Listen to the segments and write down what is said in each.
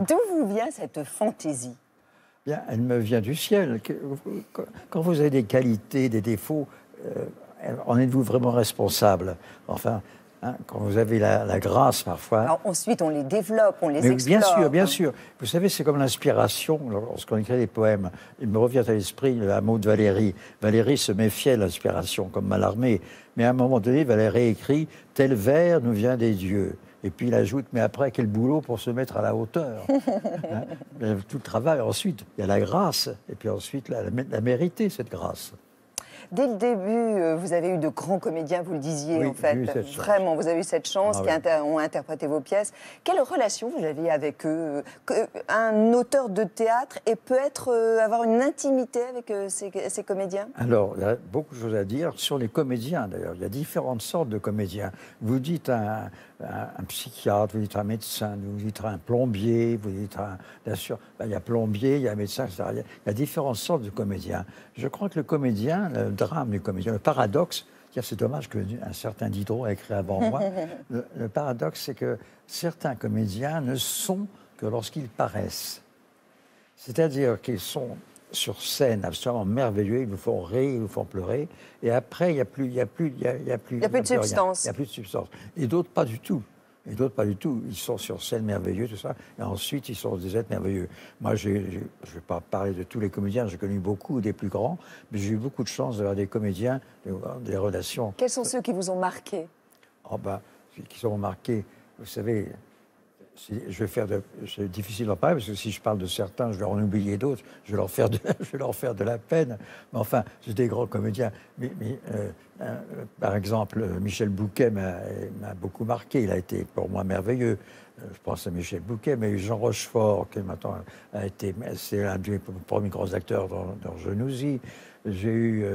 D'où vous vient cette fantaisie? Bien, elle me vient du ciel. Quand vous avez des qualités, des défauts, en êtes-vous vraiment responsable? Enfin, hein, quand vous avez la grâce parfois. Alors, ensuite, on les développe, on les Mais explore. bien sûr, bien sûr. Vous savez, c'est comme l'inspiration. Lorsqu'on écrit des poèmes, il me revient à l'esprit un mot de Valérie. Valérie se méfiait de l'inspiration comme Mallarmé. Mais à un moment donné, Valérie écrit « Tel vers nous vient des dieux ». Et puis il ajoute « Mais après, quel boulot pour se mettre à la hauteur ?» Hein. Tout le travail. Ensuite, il y a la grâce. Et puis ensuite, la mériter, cette grâce. Dès le début, vous avez eu de grands comédiens, vous le disiez, oui, en fait. Vraiment, vous avez eu cette chance, ont interprété vos pièces. Quelle relation vous aviez avec eux? Un auteur de théâtre et peut-être avoir une intimité avec ces comédiens? Alors, il y a beaucoup de choses à dire sur les comédiens, d'ailleurs. Il y a différentes sortes de comédiens. Vous dites un psychiatre, vous dites un médecin, vous dites un plombier, vous dites bien sûr, il y a plombier, il y a médecin, etc. Il y a différentes sortes de comédiens. Je crois que le comédien, le drame du comédien, le paradoxe, c'est dommage qu'un certain Diderot ait écrit avant moi, le paradoxe, c'est que certains comédiens ne sont que lorsqu'ils paraissent. C'est-à-dire qu'ils sont sur scène absolument merveilleux, ils vous font rire, ils vous font pleurer, et après, il n'y a plus de substance. Il n'y a plus de substance. Et d'autres, pas du tout. Et d'autres, pas du tout. Ils sont sur scène merveilleux, tout ça, et ensuite, ils sont des êtres merveilleux. Moi, je ne vais pas parler de tous les comédiens, j'ai connu beaucoup des plus grands, mais j'ai eu beaucoup de chance d'avoir des comédiens, des relations. Quels sont ceux qui vous ont marqué? Oh ben, qui ont marqué, vous savez... C'est difficile d'en parler, parce que si je parle de certains, je vais en oublier d'autres, je vais leur faire de la peine. Mais enfin, c'est des grands comédiens. Par exemple, Michel Bouquet m'a beaucoup marqué. Il a été pour moi merveilleux. Je pense à Michel Bouquet, mais Jean Rochefort, qui maintenant c'est un des premiers grands acteurs dans Genousi. J'ai eu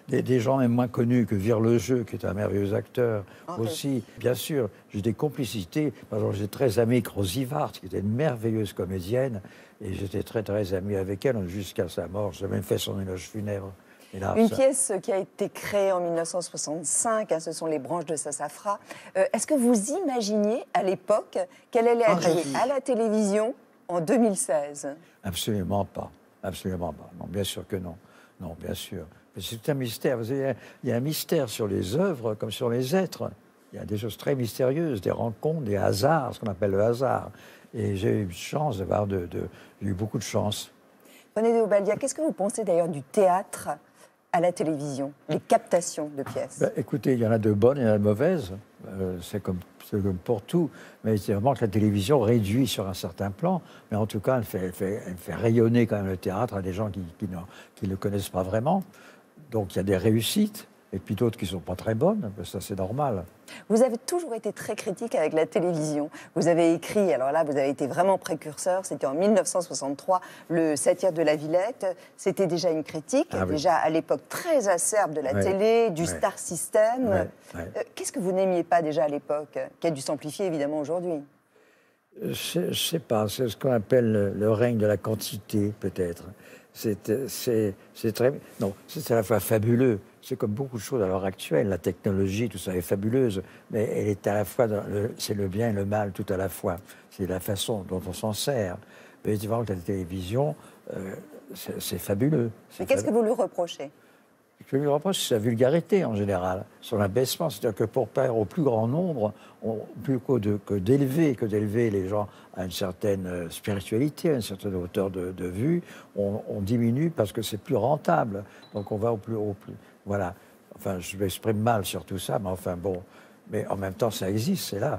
des gens même moins connus que Virlejeu, qui est un merveilleux acteur aussi. Bien sûr, j'ai des complicités. Par exemple, j'ai très amie Rosivart, qui était une merveilleuse comédienne, et j'étais très, très ami avec elle jusqu'à sa mort. J'ai même fait son éloge funèbre. Une pièce qui a été créée en 1965, ce sont Les branches de Sassafras. Est-ce que vous imaginiez à l'époque qu'elle allait être jouée à la télévision en 2016? Absolument pas. Absolument pas. Non, bien sûr que non. Non, bien sûr. C'est un mystère. Il y a un mystère sur les œuvres comme sur les êtres. Il y a des choses très mystérieuses, des rencontres, des hasards, ce qu'on appelle le hasard. Et j'ai eu chance d'avoir j'ai eu beaucoup de chance. René Déobaldia, qu'est-ce que vous pensez d'ailleurs du théâtre à la télévision, les captations de pièces? Écoutez, il y en a de bonnes et il y en a de mauvaises. C'est comme pour tout. Mais c'est vraiment que la télévision réduit sur un certain plan. Mais en tout cas, elle fait rayonner quand même le théâtre à des gens qui ne le connaissent pas vraiment. Donc il y a des réussites. Et puis d'autres qui ne sont pas très bonnes, ça c'est normal. Vous avez toujours été très critique avec la télévision. Vous avez écrit, alors là vous avez été vraiment précurseur, c'était en 1963, le Satire de la Villette. C'était déjà une critique, déjà à l'époque très acerbe de la télé, du star system. Qu'est-ce que vous n'aimiez pas déjà à l'époque, qui a dû s'amplifier évidemment aujourd'hui? Je ne sais pas, c'est ce qu'on appelle le règne de la quantité peut-être. C'est très... Non, c'est à la fois fabuleux. C'est comme beaucoup de choses à l'heure actuelle. La technologie, tout ça est fabuleuse, mais elle est à la fois, c'est le bien et le mal tout à la fois. C'est la façon dont on s'en sert. Mais évidemment que la télévision, c'est fabuleux. Mais qu'est-ce que vous lui reprochez? Ce que je lui reproche, c'est sa vulgarité en général, son abaissement. C'est-à-dire que pour plaire au plus grand nombre, plutôt que d'élever les gens à une certaine spiritualité, à une certaine hauteur de vue, on diminue parce que c'est plus rentable. Donc on va au plus... Voilà. Enfin, je m'exprime mal sur tout ça, mais enfin bon. Mais en même temps, ça existe, c'est là.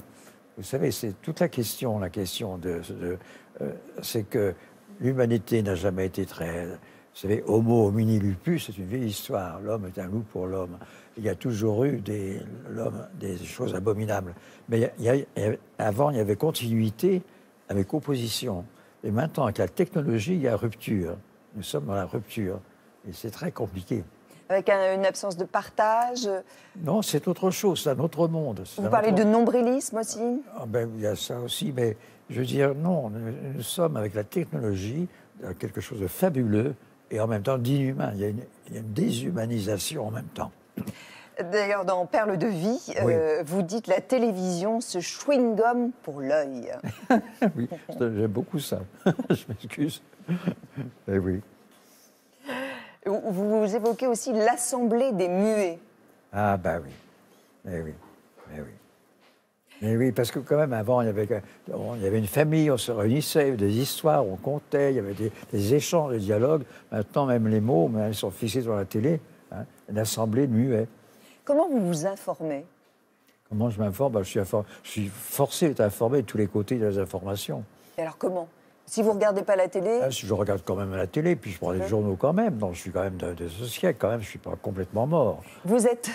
Vous savez, c'est toute la question c'est que l'humanité n'a jamais été très... Vous savez, Homo homini lupus, c'est une vieille histoire. L'homme est un loup pour l'homme. Il y a toujours eu des choses abominables. Mais avant, il y avait continuité avec opposition. Et maintenant, avec la technologie, il y a rupture. Nous sommes dans la rupture. Et c'est très compliqué. Avec une absence de partage? Non, c'est autre chose, c'est un autre monde. Vous parlez de nombrilisme aussi? Il y a ça aussi, mais je veux dire, non, nous sommes avec la technologie dans quelque chose de fabuleux et en même temps d'inhumain. Il y a une déshumanisation en même temps. D'ailleurs, dans Perles de vie, Oui. vous dites la télévision, ce chewing-gum pour l'œil. Oui, j'aime beaucoup ça. Je m'excuse. Eh oui. Vous évoquez aussi l'Assemblée des muets. Ah, bah oui. Eh oui. Eh oui. Mais oui, parce que quand même, avant, il y avait une famille, on se réunissait, il y avait des histoires, on comptait, il y avait des échanges, des dialogues. Maintenant, même les mots, ils sont fixés sur la télé. Hein, une assemblée de muets. Comment vous vous informez? Comment je m'informe? Je suis forcé d'être informé de tous les côtés des informations. Et alors comment? Si vous ne regardez pas la télé? Si je regarde quand même la télé, puis je prends les journaux quand même. Donc, je suis quand même de ce siècle, quand même, je ne suis pas complètement mort. Vous êtes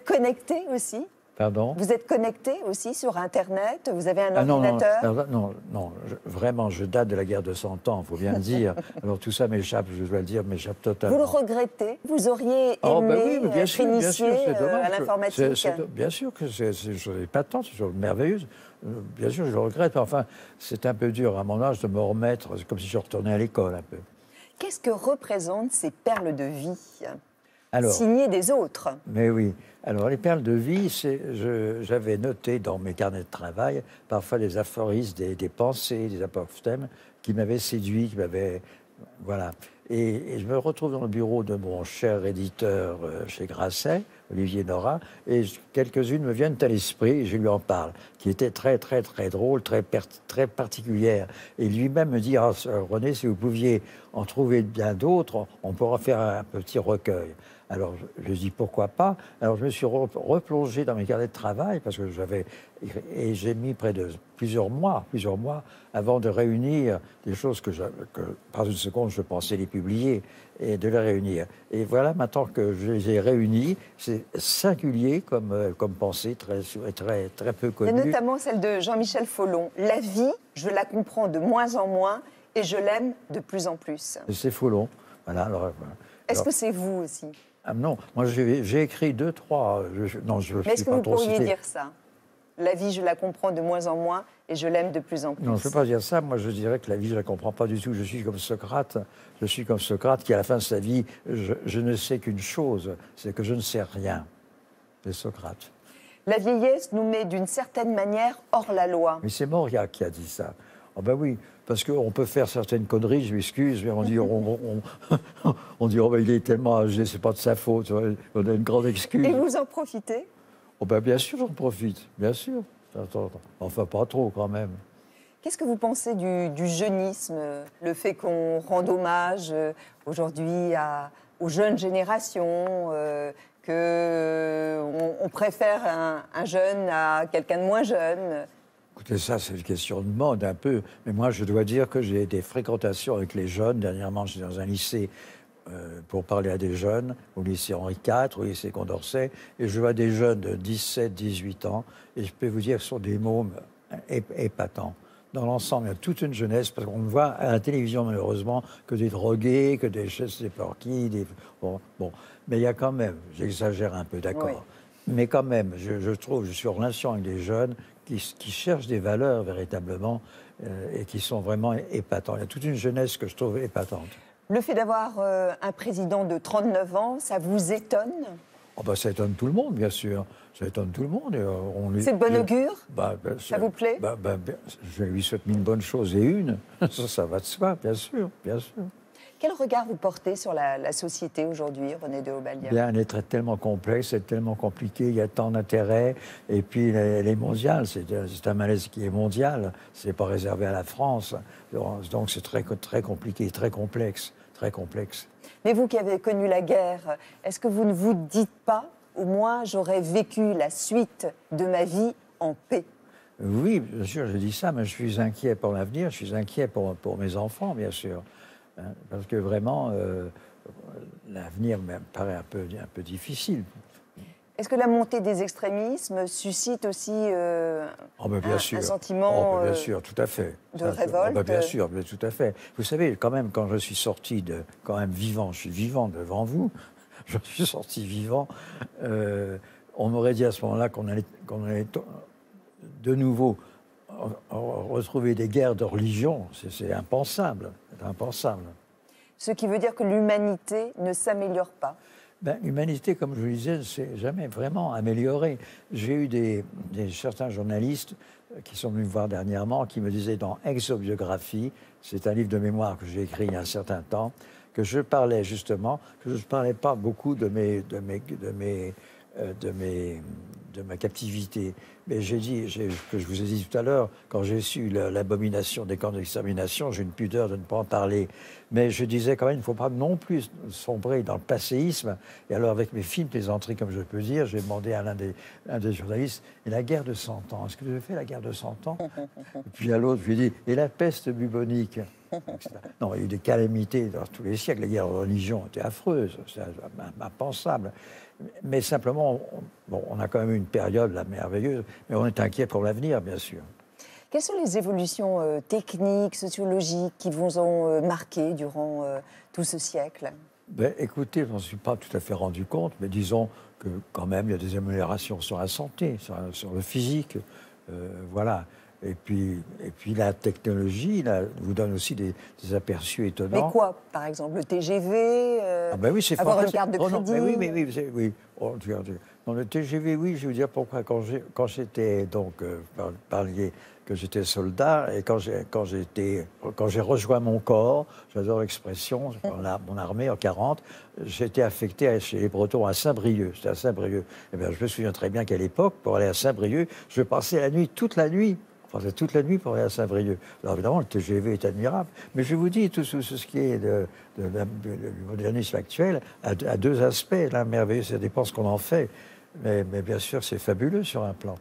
connecté aussi? Pardon? Vous êtes connecté aussi sur Internet? Vous avez un ordinateur? Non, vraiment, je date de la guerre de 100 ans, il faut bien le dire. Alors tout ça m'échappe, je dois le dire, m'échappe totalement. Vous le regrettez? Vous auriez aimé être initié à l'informatique? Bien sûr que c'est une chose épatante, c'est une chose merveilleuse. Bien sûr, je le regrette, mais enfin, c'est un peu dur à mon âge de me remettre, c'est comme si je retournais à l'école un peu. Qu'est-ce que représentent ces perles de vie Alors, signées des autres? Mais oui. Alors, les perles de vie, j'avais noté dans mes carnets de travail parfois des aphorismes, des pensées, des apophthegmes qui m'avaient séduit, qui m'avaient... Voilà. Et je me retrouve dans le bureau de mon cher éditeur chez Grasset, Olivier Nora, et quelques-unes me viennent à l'esprit, et je lui en parle, qui était très, très, très drôle, très particulière. Et lui-même me dit, ah, René, si vous pouviez en trouver bien d'autres, on pourra faire un petit recueil. Alors, je dis pourquoi pas. Alors, je me suis replongé dans mes carnets de travail parce que et j'ai mis près de plusieurs mois avant de réunir des choses que par une seconde, je pensais les publier et de les réunir. Et voilà, maintenant que je les ai réunis, c'est singulier comme pensée, très peu connue. Il y a notamment celle de Jean-Michel Follon. La vie, je la comprends de moins en moins et je l'aime de plus en plus. C'est Follon. Voilà. Est-ce que c'est vous aussi? Ah non, moi j'ai écrit 2, 3. Mais est-ce que vous pourriez dire ça? La vie, je la comprends de moins en moins et je l'aime de plus en plus. Non, je ne peux pas dire ça. Moi, je dirais que la vie, je ne la comprends pas du tout. Je suis comme Socrate. Je suis comme Socrate qui, à la fin de sa vie, je ne sais qu'une chose, c'est que je ne sais rien. C'est Socrate. La vieillesse nous met d'une certaine manière hors la loi. Mais c'est Mauriac qui a dit ça. Ah ben oui, parce qu'on peut faire certaines conneries, je m'excuse, mais on dit, on dit oh ben, il est tellement âgé, c'est pas de sa faute, on a une grande excuse. Et vous en profitez? Oh ben bien sûr, j'en profite, bien sûr. Enfin, pas trop quand même. Qu'est-ce que vous pensez du jeunisme, le fait qu'on rende hommage aujourd'hui aux jeunes générations, qu'on préfère un jeune à quelqu'un de moins jeune? Écoutez, ça, c'est une question de mode un peu. Mais moi, je dois dire que j'ai des fréquentations avec les jeunes. Dernièrement, j'étais dans un lycée pour parler à des jeunes, au lycée Henri IV, au lycée Condorcet. Et je vois des jeunes de 17, 18 ans. Et je peux vous dire que ce sont des mômes épatants. Dans l'ensemble, il y a toute une jeunesse, parce qu'on ne voit à la télévision, malheureusement, que des drogués, que des chaises des porquis. Bon. Mais il y a quand même, j'exagère un peu, d'accord. Oui. Mais quand même, je trouve, je suis en relation avec des jeunes qui cherchent des valeurs véritablement et qui sont vraiment épatants. Il y a toute une jeunesse que je trouve épatante. Le fait d'avoir un président de 39 ans, ça vous étonne? Oh ben, ça étonne tout le monde, bien sûr. Ça étonne tout le monde. C'est de bon augure? Ça vous plaît? Je lui souhaite mille bonnes choses et une. Ça va de soi, bien sûr, bien sûr. Quel regard vous portez sur la société aujourd'hui, René de Aubalia? Bien, elle est tellement complexe, c'est tellement compliqué, il y a tant d'intérêts, et puis elle est mondiale, c'est un malaise qui est mondial, c'est pas réservé à la France, donc c'est très compliqué, très complexe. Mais vous qui avez connu la guerre, est-ce que vous ne vous dites pas, au moins j'aurais vécu la suite de ma vie en paix? Oui, bien sûr, je dis ça, mais je suis inquiet pour l'avenir, je suis inquiet pour mes enfants, bien sûr. Parce que vraiment, l'avenir me paraît un peu difficile. Est-ce que la montée des extrémismes suscite aussi un sentiment bien sûr, tout à fait. De révolte? Bien sûr, mais tout à fait. Vous savez, quand même, quand je suis sorti je suis vivant devant vous, je suis sorti vivant, on m'aurait dit à ce moment-là qu'on allait de nouveau retrouver des guerres de religion, c'est impensable. C'est impensable. Ce qui veut dire que l'humanité ne s'améliore pas. Ben, l'humanité, comme je vous le disais, ne s'est jamais vraiment améliorée. J'ai eu certains journalistes qui sont venus me voir dernièrement, qui me disaient dans Exobiographie, c'est un livre de mémoire que j'ai écrit il y a un certain temps, que je parlais justement, que je ne parlais pas beaucoup de ma captivité. Mais j'ai dit, que je vous ai dit tout à l'heure, quand j'ai su l'abomination des camps d'extermination, j'ai une pudeur de ne pas en parler. Mais je disais quand même, il ne faut pas non plus sombrer dans le passéisme. Et alors, avec mes fines plaisanteries, comme je peux dire, j'ai demandé à l'un des journalistes, et la guerre de 100 ans, est-ce que vous avez fait la guerre de 100 ans? Et puis à l'autre, je lui ai dit, et la peste bubonique? Non, il y a eu des calamités dans tous les siècles. Les guerres de religion étaient affreuses, c'est impensable. Mais simplement, on a quand même eu une période là, merveilleuse, mais on est inquiet pour l'avenir, bien sûr. Quelles sont les évolutions techniques, sociologiques qui vous ont marqué durant tout ce siècle? Ben, écoutez, je n'en suis pas tout à fait rendu compte, mais disons que quand même, il y a des améliorations sur la santé, sur le physique, voilà. Et puis la technologie là, vous donne aussi des aperçus étonnants. Mais quoi, par exemple? Le TGV ben oui, avoir une carte de crédit? Non, mais oui. Oh, non, le TGV, oui, je vais vous dire pourquoi. Quand j'étais, donc, parliez que j'étais soldat, et quand j'ai rejoint mon corps, j'adore l'expression, mon armée en 40, j'étais affecté chez les Bretons à Saint-Brieuc. C'était à Saint-Brieuc. Eh bien, je me souviens très bien qu'à l'époque, pour aller à Saint-Brieuc, je passais la nuit, toute la nuit. Enfin, toute la nuit pour aller à Saint-Brieuc. Alors évidemment, le TGV est admirable. Mais je vous dis, tout ce qui est du modernisme actuel a deux aspects. L'un merveilleux, ça dépend ce qu'on en fait. Mais bien sûr, c'est fabuleux sur un plan.